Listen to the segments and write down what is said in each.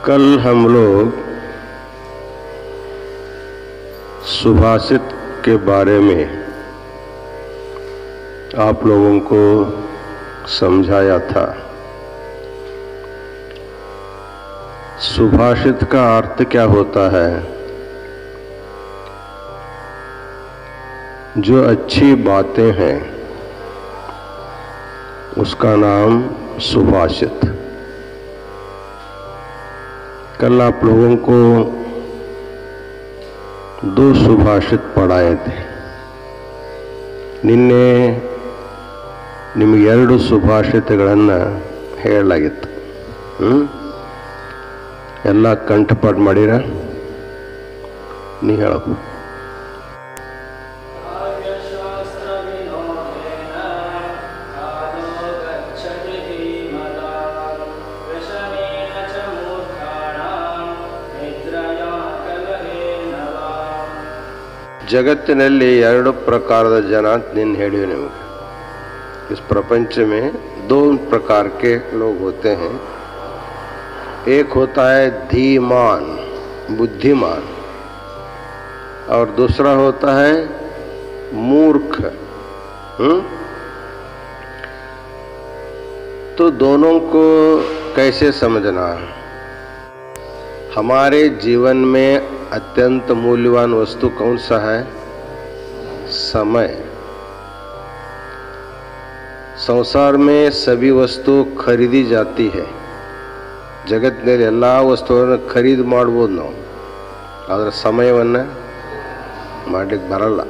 कल हम लोग सुभाषित के बारे में आप लोगों को समझाया था। सुभाषित का अर्थ क्या होता है? जो अच्छी बातें हैं उसका नाम सुभाषित। कल आप लोगों को दो सुभाषित पढ़ाए थे। ನಿನ್ನೆ ನಿಮಗೆ ಎರಡು ಸುಭಾಷಿತಗಳನ್ನು ಹೇಳಲಾಗಿತ್ತು. ಎಲ್ಲ ಕಂಠಪಾಠ ಮಾಡಿರ? ನೀ ಹೇಳಪ್ಪ. जगत्तिನಲ್ಲಿ ಎರಡು प्रकार जन निन्न ಹೇಳಿವೆ ನಿಮಗೆ. इस प्रपंच में दो प्रकार के लोग होते हैं. एक होता है धीमान, बुद्धिमान, और दूसरा होता है मूर्ख. तो दोनों को कैसे समझना? हमारे जीवन में अत्यंत मूल्यवान वस्तु कौन सा है? समय. संसार में सभी वस्तु खरीदी जाती है. ಜಗತ್ತಿನಲ್ಲಿ ಎಲ್ಲ ವಸ್ತುಗಳನ್ನು ಖರೀದಿ ಮಾಡ್ಬೋದು ನಾವು, ಆದರೆ ಸಮಯವನ್ನು ಮಾಡಲಿಕ್ಕೆ ಬರಲ್ಲ.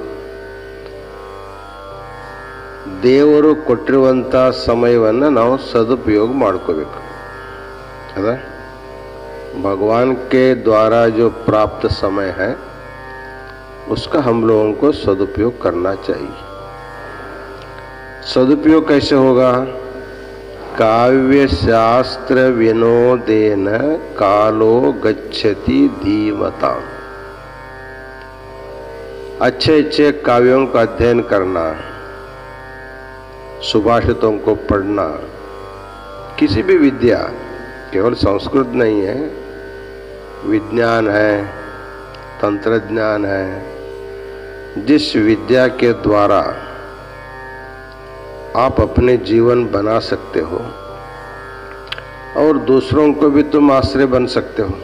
ದೇವರು ಕೊಟ್ಟಿರುವಂಥ ಸಮಯವನ್ನು ನಾವು ಸದುಪಯೋಗ ಮಾಡ್ಕೋಬೇಕು. ಅದ भगवान के द्वारा जो प्राप्त समय है उसका हम लोगों को सदुपयोग करना चाहिए. सदुपयोग कैसे होगा? काव्य शास्त्र विनोदेन कालो गच्छति धीमता. अच्छे अच्छे काव्यों का अध्ययन करना, सुभाषितों को पढ़ना, किसी भी विद्या, केवल संस्कृत नहीं है, विज्ञान है, तंत्रज्ञान है, जिस विद्या के द्वारा आप अपने जीवन बना सकते हो और दूसरों को भी तुम आश्रय बन सकते हो,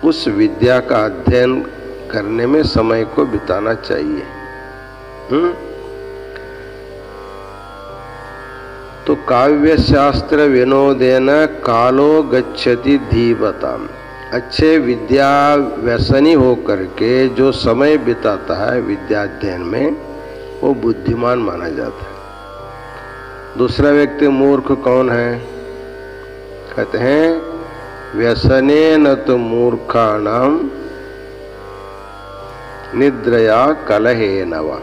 उस विद्या का अध्ययन करने में समय को बिताना चाहिए. तो काव्य शास्त्र विनोदेन कालो गच्छति धीमता. अच्छे विद्या व्यसनी होकर के जो समय बिताता है विद्याध्ययन में, वो बुद्धिमान माना जाता है. दूसरा व्यक्ति मूर्ख कौन है? कहते हैं व्यसनेन तो मूर्खाणाम निद्रया कलहेन वा.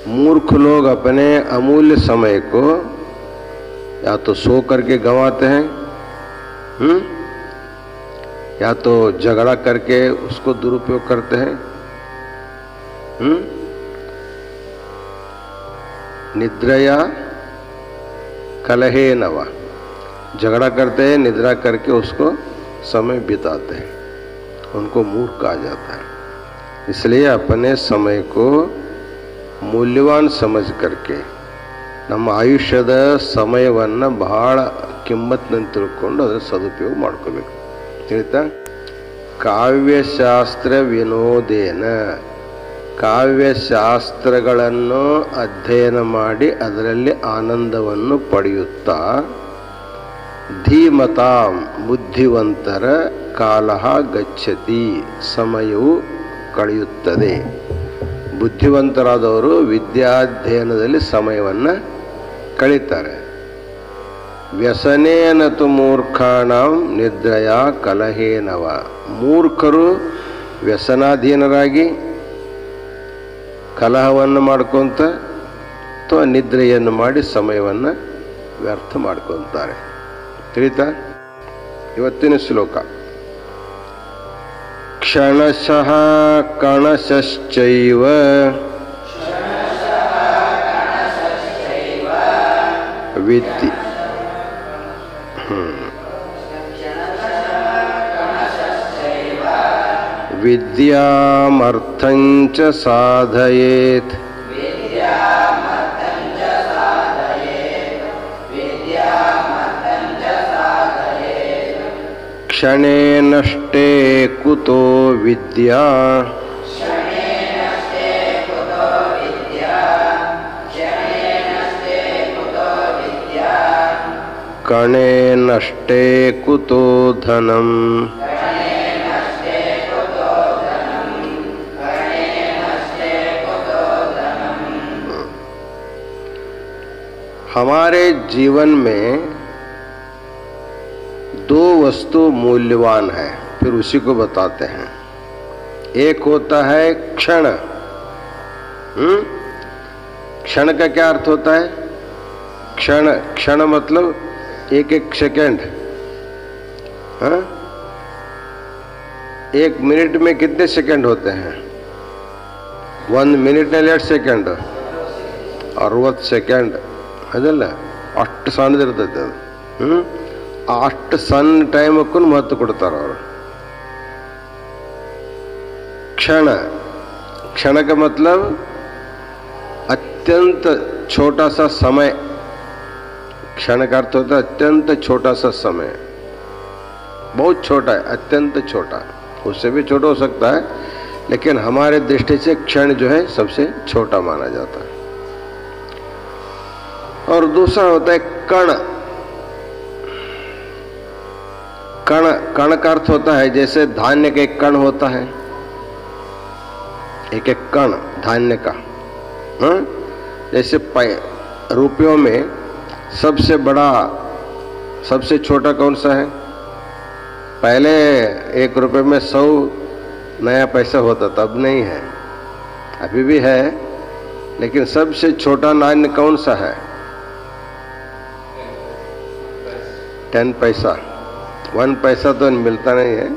मूर्ख लोग अपने अमूल्य समय को या तो सो करके गंवाते हैं, या तो झगड़ा करके उसको दुरुपयोग करते हैं. निद्रया कलहे नवा. झगड़ा करते हैं, निद्रा करके उसको समय बिताते हैं, उनको मूर्ख कहा जाता है. इसलिए अपने समय को मूल्यवान समझ करके ನಮ್ಮ ಆಯುಷ್ಯದ ಸಮಯವನ್ನು ಬಹಳ ಕಿಮ್ಮತ್ತಿನಿಂದ ತಿಳ್ಕೊಂಡು ಅದರ ಸದುಪಯೋಗ ಮಾಡ್ಕೋಬೇಕು. ತಿಳಿತಾ? ಕಾವ್ಯಶಾಸ್ತ್ರ ವಿನೋದೇನ, ಕಾವ್ಯಶಾಸ್ತ್ರಗಳನ್ನು ಅಧ್ಯಯನ ಮಾಡಿ ಅದರಲ್ಲಿ ಆನಂದವನ್ನು ಪಡೆಯುತ್ತಾ, ಧೀಮತಾಂ ಬುದ್ಧಿವಂತರ ಕಾಲಃ ಗಚ್ಚತಿ, ಸಮಯವು ಕಳೆಯುತ್ತದೆ. ಬುದ್ಧಿವಂತರಾದವರು ವಿದ್ಯಾಧ್ಯಯನದಲ್ಲಿ ಸಮಯವನ್ನು ಕಳೀತಾರೆ. ವ್ಯಸನೇನ ತು ಮೂರ್ಖಾಣಂ ನಿದ್ರಯ ಕಲಹೇನವ. ಮೂರ್ಖರು ವ್ಯಸನಾಧೀನರಾಗಿ ಕಲಹವನ್ನು ಮಾಡ್ಕೊತ ಅಥವಾ ನಿದ್ರೆಯನ್ನು ಮಾಡಿ ಸಮಯವನ್ನು ವ್ಯರ್ಥ ಮಾಡ್ಕೊತಾರೆ. ತಿಳಿತಾ? ಇವತ್ತಿನ ಶ್ಲೋಕ क्षणशः कणशश्चैव विद्यामर्थं च साधयेत् क्षणे नष्टे कुतो विद्या कणे नष्टे कुतो धनम्। हमारे जीवन में दो वस्तु मूल्यवान है, फिर उसी को बताते हैं। एक होता है क्षण। क्षण का क्या अर्थ होता है? क्षण, क्षण मतलब एक एक सेकंड। हाँ, एक मिनट में कितने सेकंड होते हैं? 1 minute 8 सेकंड, 60 सेकंड ಅದಲ್ಲ, ಅಷ್ಟು ಸಣ್ಣದಿರ್ತೈತೆ ಅದು. ಅಷ್ಟು ಸಣ್ಣ ಟೈಮಕ್ಕೂ ಮಹತ್ವ ಕೊಡ್ತಾರೆ ಅವರು. क्षण, क्षण का मतलब अत्यंत छोटा सा समय। क्षण का अर्थ होता है अत्यंत छोटा सा समय, बहुत छोटा है, अत्यंत छोटा। उससे भी छोटा हो सकता है, लेकिन हमारे दृष्टि से क्षण जो है सबसे छोटा माना जाता है। और दूसरा होता है कण। कण, कण का अर्थ होता है जैसे धान्य का एक कण होता है, एक एक कण धान्य का। जैसे रुपयों में सबसे बड़ा सबसे छोटा कौन सा है? पहले 1 रुपये में 100 नया पैसा होता था, अब नहीं है, अभी भी है, लेकिन सबसे छोटा नाण्य कौन सा है? 10 पैसा। 1 पैसा तो मिलता नहीं है,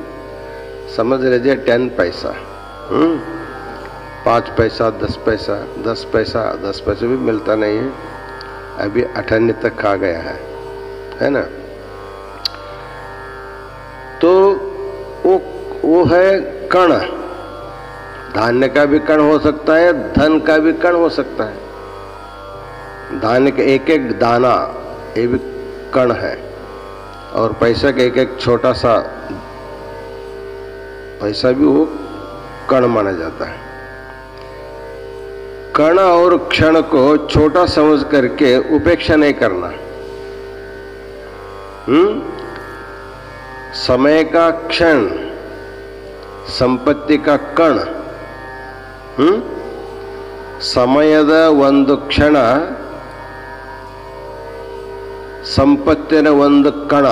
समझ लीजिए 10 पैसा। 5 पैसा, 10 पैसा, 10 पैसा, 10 पैसा भी मिलता नहीं है, अभी 98 तक आ गया है ना। तो वो है कण। धान्य का भी कण हो सकता है, धन का भी कण हो सकता है। धान्य का एक एक दाना ये भी कण है, और पैसा का एक एक छोटा सा पैसा भी वो कण माना जाता है। कण और क्षण को छोटा समझ करके उपेक्षा नहीं करना। समय का क्षण, संपत्ति का कण। ಸಮಯದ ಒಂದು ಕ್ಷಣ, ಸಂಪತ್ತಿನ ಒಂದು ಕಣ,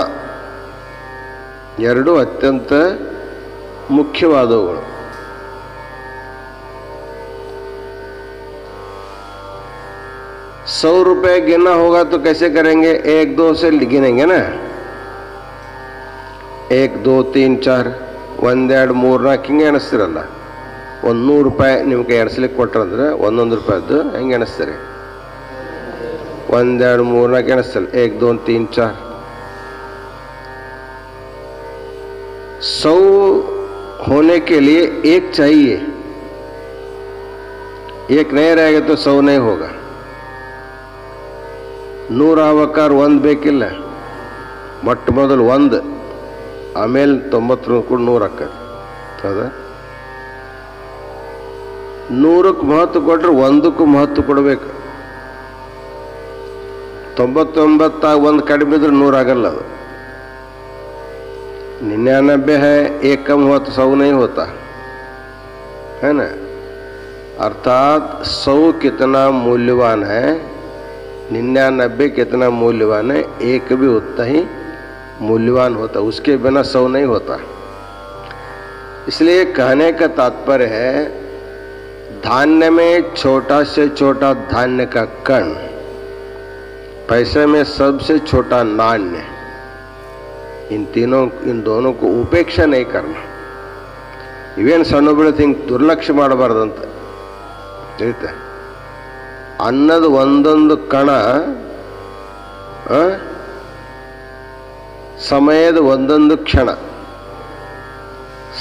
ಎರಡು ಅತ್ಯಂತ ಮುಖ್ಯವಾದವುಗಳು. 100 रुपए गिनना होगा तो कैसे करेंगे? 1 2 से गिनेंगे ना। 1 2 3 4 1 2 3 4 ಹಿಂಗೆ ಎಣಿಸ್ತಿರಲ್ಲ. 100 ರೂಪಾಯಿ ನಿಮ್ಗೆ ಎಣಿಸ್ಲಿಕ್ಕೆ ಕೊಟ್ಟರಂದ್ರೆ 1 ರೂಪಾಯಿದ್ದು ಹೆಂಗೆ ಎಣಿಸ್ತೀರಿ? 1 2 3 4 ಎಣಿಸ್ತಲ್ಲ. 1 2 3 4. 100 होने के लिए 1 चाहिए, 1 नहीं रहेगा तो 100 नहीं होगा. 100 ಆಗ್ಬೇಕಾದ್ರೆ 1 ಬೇಕಿಲ್ಲ. ಮೊಟ್ಟ ಮೊದಲು 1, ಆಮೇಲೆ 90 ಕೂಡ 100 ಆಕ್ಕತ್ತೆ. ಹೌದಾ? 100ಕ್ಕೆ ಮಹತ್ವ ಕೊಟ್ಟರೆ 1ಕ್ಕೂ ಮಹತ್ವ ಕೊಡಬೇಕು. 99 1 ಕಡಿಮೆ ಇದ್ರೆ 100 ಆಗಲ್ಲ. ಅದು 99 है, 1 कम हुआ तो 100 नहीं होता है ना. अर्थात 100 कितना मूल्यवान है, 99 कितना मूल्यवान है, 1 भी उतना ही मूल्यवान होता. उसके बिना 100 नहीं होता. इसलिए कहने का तात्पर्य है, धान्य में छोटा से छोटा धान्य का कण, पैसे में सबसे छोटा नाण्य, इन दोनों को उपेक्षा नहीं करना. इवेन सಣ್ಣ ಬೆಳೆದು ಹಿಂಗೆ ದುರ್ಲಕ್ಷ್ಯ ಮಾಡಬಾರ್ದಂತ ಹೇಳ್ತೆ. ಅನ್ನದ ಒಂದೊಂದು ಕಣ ಸಮಯದ ಒಂದೊಂದು ಕ್ಷಣ,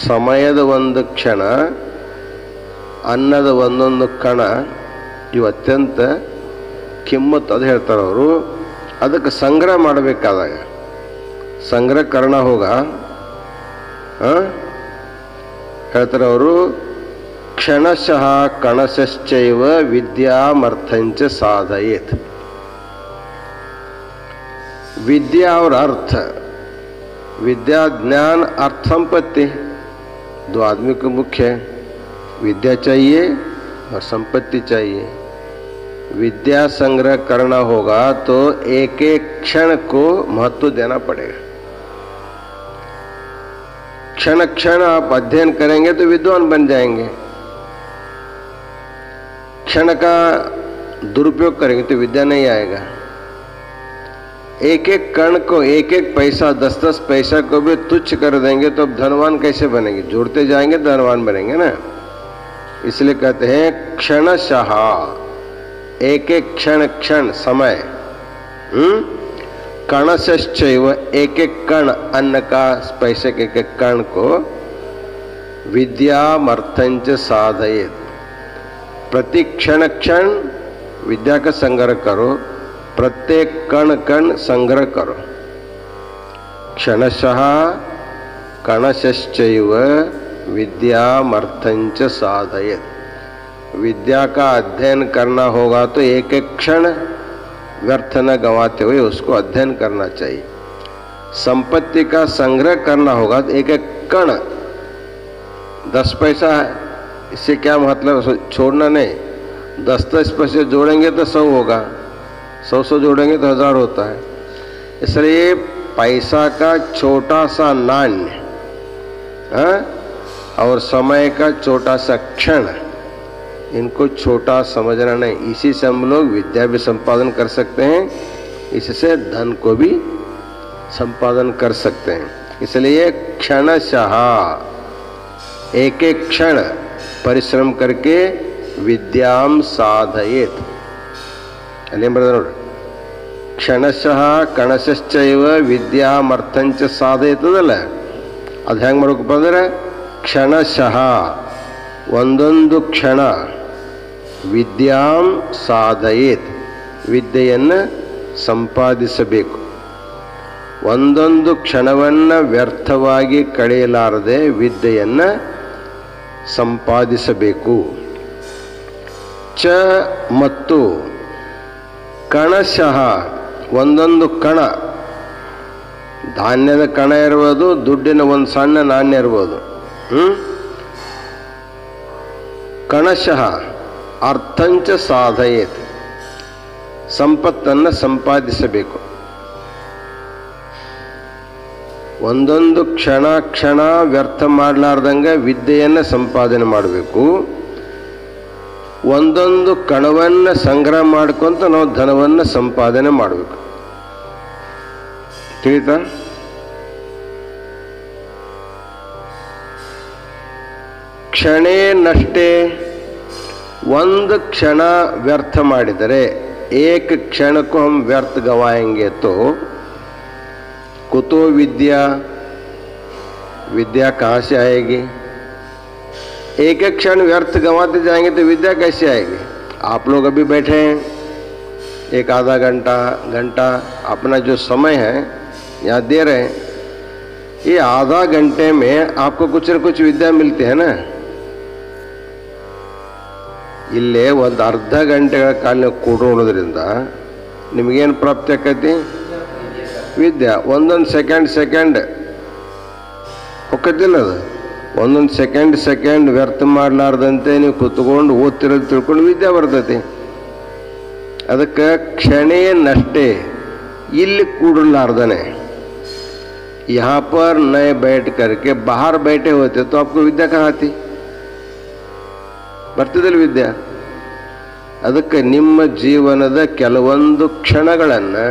ಸಮಯದ ಒಂದು ಕ್ಷಣ, ಅನ್ನದ ಒಂದೊಂದು ಕಣ ಇವು ಅತ್ಯಂತ ಕಿಮ್ಮತ್ತು. ಅದು ಹೇಳ್ತಾರೆ ಅವರು. ಅದಕ್ಕೆ ಸಂಗ್ರಹ ಮಾಡಬೇಕಾದಾಗ ಸಂಗ್ರಹ ಕರ್ಣ ಹೋಗ ಹೇಳ್ತಾರೆ ಅವರು. ಕ್ಷಣಶಃ ಕಣಶ್ಚೈವ ವಿದ್ಯಾಮರ್ಥಂಚ ಸಾಧಯೇತ್. विद्या और अर्थ, विद्या ज्ञान अर्थ संपत्ति दो आदमी को मुख्य है. विद्या चाहिए और संपत्ति चाहिए. विद्या संग्रह करना होगा तो एक एक क्षण को महत्व देना पड़ेगा. क्षण क्षण आप अध्ययन करेंगे तो विद्वान बन जाएंगे. क्षण का दुरुपयोग करेंगे तो विद्या नहीं आएगा. एक एक कण को, एक एक पैसा, 10-10 पैसा को भी तुच्छ कर देंगे तो अब धनवान कैसे बनेंगे? जोड़ते जाएंगे धनवान बनेंगे ना. इसलिए कहते हैं क्षणशः, एक एक क्षण क्षण समय. कणश्चैव, एक एक कण अन्न का, पैसे के एक एक कण को विद्यामर्थंच साधयेत्. प्रति क्षण क्षण विद्या का संग्रह करो, प्रत्येक कण कण संग्रह करो. क्षणशः कणश्चैव विद्यामर्थंच साधयेत्. विद्या का अध्ययन करना होगा तो एक एक क्षण व्यर्थ न गंवाते हुए उसको अध्ययन करना चाहिए. संपत्ति का संग्रह करना होगा तो एक एक कण, 10 पैसा है, इससे क्या मतलब? छोड़ना नहीं. 10-10 पैसे जोड़ेंगे तो 100 होगा, 100 जोड़ेंगे तो 1000 होता है. इसलिए पैसा का छोटा सा नाण्य और समय का छोटा सा क्षण, इनको छोटा समझना नहीं. इसी से हम लोग विद्या भी संपादन कर सकते हैं, इससे धन को भी संपादन कर सकते हैं. इसलिए क्षणशः, एक एक क्षण परिश्रम करके विद्याम साधयेत्. ಅಲ್ಲಿ ಬರೆದ ನೋಡಿ, ಕ್ಷಣಶಃ ಕಣಶ್ಚೈವ ವಿದ್ಯಾಮರ್ಥಂಚ ಸಾಧಯೇತದಲ್ಲ, ಅದು ಹೆಂಗೆ ಮಾಡ್ಬೇಕಪ್ಪ ಅಂದ್ರೆ ಕ್ಷಣಶಃ ಒಂದೊಂದು ಕ್ಷಣ ವಿದ್ಯಾಂ ಸಾಧಯೇತ್, ವಿದ್ಯೆಯನ್ನು ಸಂಪಾದಿಸಬೇಕು. ಒಂದೊಂದು ಕ್ಷಣವನ್ನು ವ್ಯರ್ಥವಾಗಿ ಕಳೆಯಲಾರದೆ ವಿದ್ಯೆಯನ್ನು ಸಂಪಾದಿಸಬೇಕು. ಚ ಮತ್ತು ಕಣಶಃ ಒಂದೊಂದು ಕಣ, ಧಾನ್ಯದ ಕಣ ಇರ್ಬೋದು, ದುಡ್ಡಿನ ಒಂದು ಸಣ್ಣ ನಾಣ್ಯ ಇರ್ಬೋದು. ಕಣಶಃ ಅರ್ಥಂಚ ಸಾಧಯೇತ್, ಸಂಪತ್ತನ್ನು ಸಂಪಾದಿಸಬೇಕು. ಒಂದೊಂದು ಕ್ಷಣ ಕ್ಷಣ ವ್ಯರ್ಥ ಮಾಡಲಾರ್ದಂಗೆ ವಿದ್ಯೆಯನ್ನು ಸಂಪಾದನೆ ಮಾಡಬೇಕು. ಒಂದೊಂದು ಕಣವನ್ನು ಸಂಗ್ರಹ ಮಾಡ್ಕೊಂತ ನಾವು ಧನವನ್ನು ಸಂಪಾದನೆ ಮಾಡಬೇಕು. ತಿಳಿತಾ? ಕ್ಷಣೇ ನಷ್ಟೇ, ಒಂದು ಕ್ಷಣ ವ್ಯರ್ಥ ಮಾಡಿದರೆ, ಏಕ ಕ್ಷಣಕ್ಕೂ ಹಮ್ ವ್ಯರ್ಥ ಗವಾಯಂಗೆ ತೋ कुतो विद्या, विद्या कहाँ से आएगी? एक एक क्षण व्यर्थ गंवाते जाएंगे तो विद्या कैसे आएगी? आप लोग अभी बैठे हैं, एक आधा घंटा अपना जो समय है यहाँ दे रहे हैं. ये आधा घंटे में आपको कुछ न कुछ विद्या मिलती है ना. इल्ले ಒಂದು ಅರ್ಧ ಗಂಟೆಗಳ ಕಾಲ ನೀವು ಕೂಡೋದ್ರಿಂದ ನಿಮಗೇನು ಪ್ರಾಪ್ತಿ ಆಕೈತಿ? ವಿದ್ಯಾ. ಒಂದೊಂದು ಸೆಕೆಂಡ್ ಹೊಕ್ಕತ್ತಿಲ್ಲ ಅದು. ಒಂದೊಂದು ಸೆಕೆಂಡ್ ವ್ಯರ್ಥ ಮಾಡಲಾರ್ದಂತೆ ನೀವು ಕೂತ್ಕೊಂಡು ಓದ್ತಿರೋದು ತಿಳ್ಕೊಂಡು ವಿದ್ಯೆ ಬರ್ತೈತಿ. ಅದಕ್ಕೆ ಕ್ಷಣೇ ನಷ್ಟೇ, ಇಲ್ಲಿ ಕೂಡಲಾರ್ದನೆ, यहाँ पर न बैठ करके बाहर बैठे होते तो आपको विद्या कहाँ आती? ಬರ್ತಿದ್ದಿಲ್ಲ ವಿದ್ಯಾ. ಅದಕ್ಕೆ ನಿಮ್ಮ ಜೀವನದ ಕೆಲವೊಂದು ಕ್ಷಣಗಳನ್ನು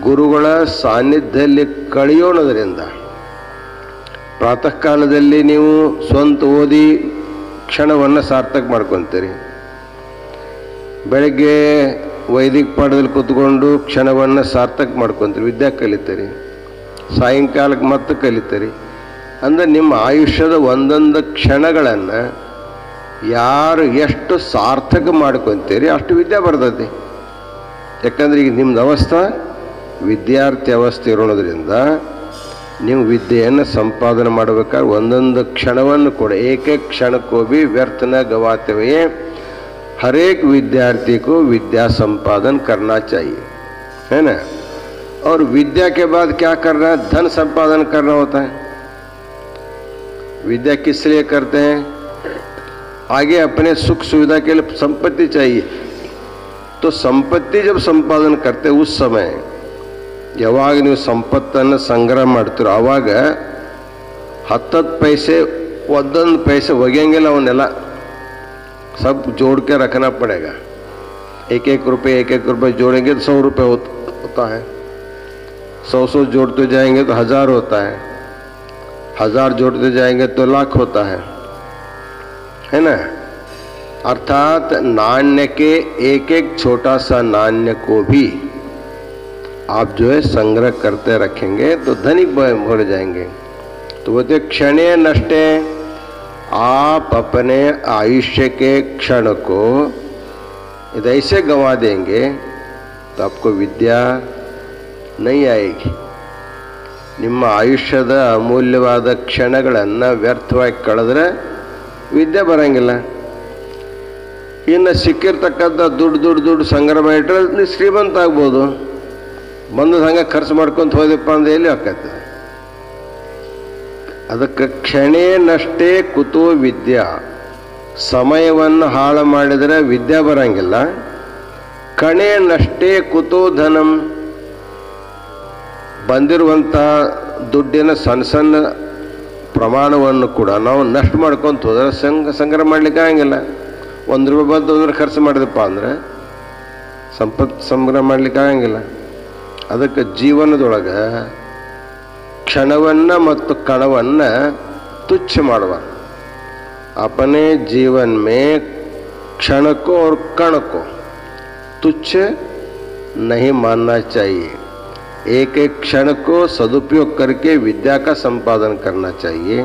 ಗುರುಗಳ ಸಾನ್ನಿಧ್ಯದಲ್ಲಿ ಕಳೆಯೋಣದ್ರಿಂದ, ಪ್ರಾತಃ ಕಾಲದಲ್ಲಿ ನೀವು ಸ್ವಂತ ಓದಿ ಕ್ಷಣವನ್ನು ಸಾರ್ಥಕ ಮಾಡ್ಕೊತೀರಿ. ಬೆಳಗ್ಗೆ ವೈದಿಕ ಪಾಠದಲ್ಲಿ ಕೂತ್ಕೊಂಡು ಕ್ಷಣವನ್ನು ಸಾರ್ಥಕ ಮಾಡ್ಕೊತೀರಿ, ವಿದ್ಯಾ ಕಲಿತೀರಿ. ಸಾಯಂಕಾಲಕ್ಕೆ ಮತ್ತೆ ಕಲಿತೀರಿ. ಅಂದರೆ ನಿಮ್ಮ ಆಯುಷ್ಯದ ಒಂದೊಂದು ಕ್ಷಣಗಳನ್ನು ಯಾರು ಎಷ್ಟು ಸಾರ್ಥಕ ಮಾಡ್ಕೊತೀರಿ ಅಷ್ಟು ವಿದ್ಯೆ ಬರ್ತೈತಿ. ಯಾಕಂದ್ರೆ ಈಗ ನಿಮ್ಮದು ಅವಸ್ಥೆ ವಿದ್ಯಾರ್ಥಿ ಅವಸ್ಥೆ ಇರೋದ್ರಿಂದ ನೀವು ವಿದ್ಯೆಯನ್ನು ಸಂಪಾದನೆ ಮಾಡಬೇಕಾದ್ರೆ ಒಂದೊಂದು ಕ್ಷಣವನ್ನು ಕೂಡ ಏಕೈಕ क्षणको भी व्यर्थ न गवाते हुए हर एक विद्यार्थी को विद्या संपादन करना चाहिए, है ना. और विद्या के बाद क्या करना है? धन संपादन करना होता है. विद्या किस लिए करते हैं? आगे अपने सुख सुविधा के लिए संपत्ति चाहिए. तो संपत्ति जब संपादन करते उस समय ಯಾವಾಗ ನೀವು ಸಂಪತ್ತನ್ನು ಸಂಗ್ರಹ ಮಾಡ್ತೀರೋ ಆವಾಗ 10 पैसे ಒಂದೊಂದು पैसे ಒಗೆಯಂಗಿಲ್ಲ, ಅವನ್ನೆಲ್ಲ सब जोड़ के रखना पड़ेगा. एक एक रुपये जोड़ेंगे तो 100 रुपये होता है. 100 जोड़ते जाएंगे तो 1000 होता है. 1000 जोड़ते जाएंगे तो लाख होता है ना. अर्थात नाण्य के एक एक छोटा सा नाण्य को भी आप जो है संग्रह करते रखेंगे तो धनिक हो जाएंगे. तो वो तो क्षणे नष्टे, आप अपने आयुष्य के क्षण को यदि ऐसे गंवा देंगे तो आपको विद्या नहीं आएगी. ನಿಮ್ಮ ಆಯುಷ್ಯದ ಅಮೂಲ್ಯವಾದ ಕ್ಷಣಗಳನ್ನು ವ್ಯರ್ಥವಾಗಿ ಕಳೆದ್ರೆ ವಿದ್ಯೆ ಬರಂಗಿಲ್ಲ. ಇನ್ನು ಸಿಕ್ಕಿರ್ತಕ್ಕಂಥ ದುಡ್ಡು ಸಂಗ್ರಹ ಮಾಡಿಟ್ರೆ ನೀವು ಶ್ರೀಮಂತ ಆಗ್ಬೋದು. ಬಂದು ಹಂಗೆ ಖರ್ಚು ಮಾಡ್ಕೊಂತ ಹೋದಪ್ಪ ಅಂದ್ರೆ ಎಲ್ಲಿ ಆಕತ್ತೆ? ಅದಕ್ಕೆ ಕ್ಷಣೇನಷ್ಟೇ ಕುತೋ ವಿದ್ಯಾ. ಸಮಯವನ್ನು ಹಾಳು ಮಾಡಿದರೆ ವಿದ್ಯೆ ಬರಂಗಿಲ್ಲ. ಕಣೇನಷ್ಟೇ ಕುತೋ ಧನಂ. ಬಂದಿರುವಂಥ ದುಡ್ಡಿನ ಸಣ್ಣ ಸಣ್ಣ ಪ್ರಮಾಣವನ್ನು ಕೂಡ ನಾವು ನಷ್ಟ ಮಾಡ್ಕೊಂತ ಹೋದ್ರೆ ಸಂಗ್ರಹ ಮಾಡ್ಲಿಕ್ಕೆ ಆಗಂಗಿಲ್ಲ. 1 ರೂಪಾಯಿ ಬಂದು ಹೋದ್ರೆ ಖರ್ಚು ಮಾಡಿದಪ್ಪ ಅಂದರೆ ಸಂಪತ್ತು ಸಂಗ್ರಹ ಮಾಡ್ಲಿಕ್ಕೆ ಆಗಂಗಿಲ್ಲ. ಅದಕ್ಕೆ ಜೀವನದೊಳಗೆ ಕ್ಷಣವನ್ನು ಮತ್ತು ಕಣವನ್ನು ತುಚ್ಛ ಮಾಡುವ. अपने जीवन में क्षण को और कण को तुच्छ नहीं मानना चाहिए. एक एक क्षण को सदुपयोग करके विद्या का संपादन करना चाहिए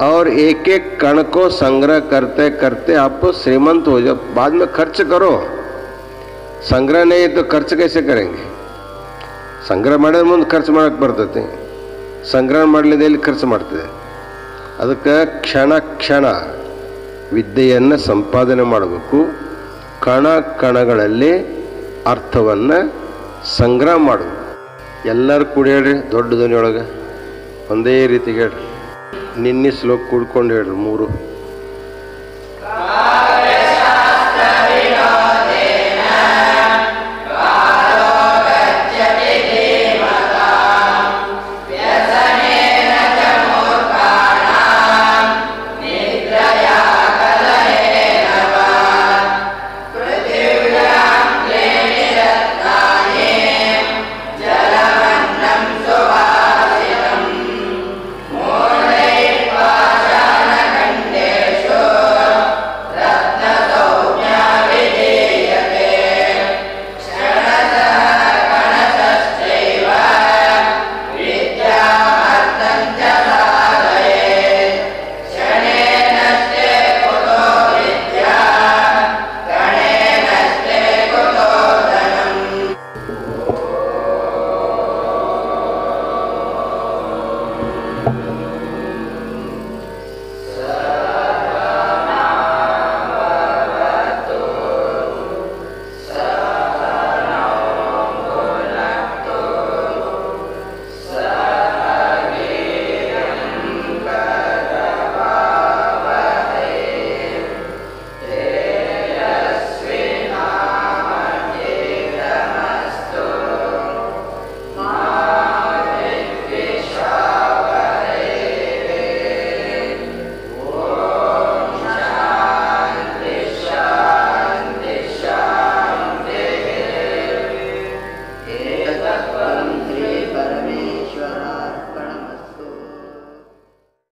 और एक एक कण को संग्रह करते करते आप श्रीमंत हो जाओ. बाद में खर्च करो. संग्रह नहीं तो खर्च कैसे करेंगे? ಸಂಗ್ರಹ ಮಾಡಿದ್ರೆ ಮುಂದೆ ಖರ್ಚು ಮಾಡೋಕ್ಕೆ ಬರ್ತೈತಿ. ಸಂಗ್ರಹ ಮಾಡಲಿದೆ ಎಲ್ಲಿ ಖರ್ಚು ಮಾಡ್ತದೆ? ಅದಕ್ಕೆ ಕ್ಷಣ ವಿದ್ಯೆಯನ್ನು ಸಂಪಾದನೆ ಮಾಡಬೇಕು. ಕಣಗಳಲ್ಲಿ ಅರ್ಥವನ್ನು ಸಂಗ್ರಹ ಮಾಡಬೇಕು. ಎಲ್ಲರೂ ಕೂಡ ಹೇಳ್ರಿ, ದೊಡ್ಡ ಧ್ವನಿಯೊಳಗೆ ಒಂದೇ ರೀತಿ ಹೇಳ್ರಿ. ನಿನ್ನೆ ಶ್ಲೋಕ ಕೂಡ್ಕೊಂಡು ಹೇಳ್ರಿ 3.